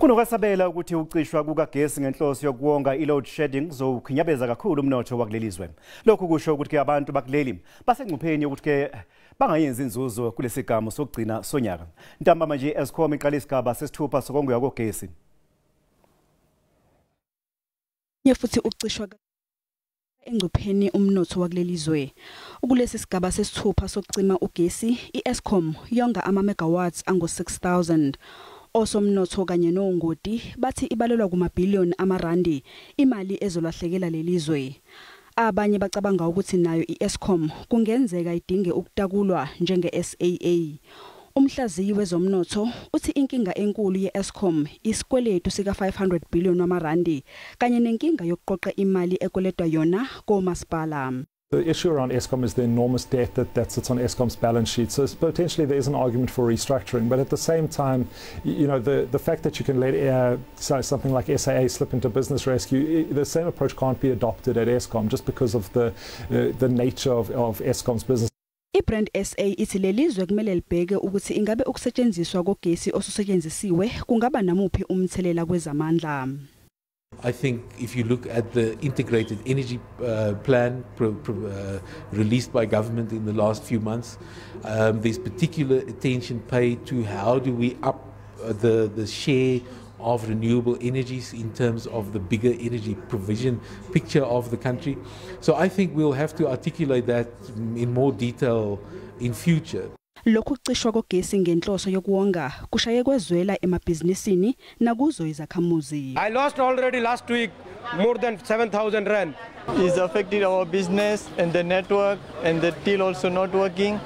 Kunokwesabela ukuthi ucishwa kukagesi ngenhloso yokuwonga i-load shedding kuzokhinyabeza kakhulu umnotho wakulelizwe. Lokhu kusho ukuthi abantu bakuleli basengcupheni yokuthi bangayenzi inzuzo kulesigaba sokugcina sonyaka. Ntambama nje Eskom iqala isigaba sesithupha sokongiwa kogesi. Futhi ucishwa engcupheni umnotho wakulelizwe. Ukulesi sigaba sesithupha sokucima ugesi, iEskom yonga ama-megawatts angu-6,000. Osomnotho kanye nongoti bathi ibalelwa kumabhiliyoni amarandi imali ezolahlekela lelizwe. Abanye bacabanga ukuthi nayo iEskom kungenzeka idinge ukutakulwa njenge-SAA. Umhlaziyi wezomnotho uthi inkinga enkulu yeEskom isikweletu sika 500 billion amarandi kanye nenkinga yokuqoqa imali ekweletwa yona komasipala. The issue around Eskom is the enormous debt that sits on Eskom's balance sheet. So potentially there is an argument for restructuring. But at the same time, you know, the fact that you can let something like SAA slip into business rescue, the same approach can't be adopted at Eskom just because of the nature of Eskom's business. iBrand SA ithi lelizwe kumele libheke ukuthi ingabe ukusetshenziswa kogesi osusetshenzisiwe kungaba namuphi umthelela kwezamandla. I think if you look at the integrated energy plan released by government in the last few months, there's particular attention paid to how do we up the share of renewable energies in terms of the bigger energy provision picture of the country. So I think we'll have to articulate that in more detail in future. Lokhu kucishwa kogesi ngenhloso yokuwonga kushaye kwezwela emabhizinisini nakuzo izakhamuzi. I lost already last week more than 7,000 rand. It's affected our business and the network and the till also not working.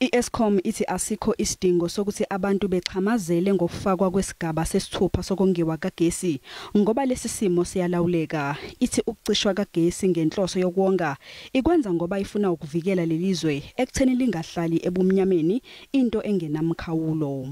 iEskom ithi asikho isidingo sokuthi abantu bexhamazele ngokufakwa kwesigaba sesithupha sokongiwa kagesi ngoba lesi simo siyalawuleka. Ithi ukucishwa kagesi ngenhloso yokuwonga ikwenza ngoba ifuna ukuvikela lelizwe ekutheni lingahlali ebumnyameni into engenamkhawulo.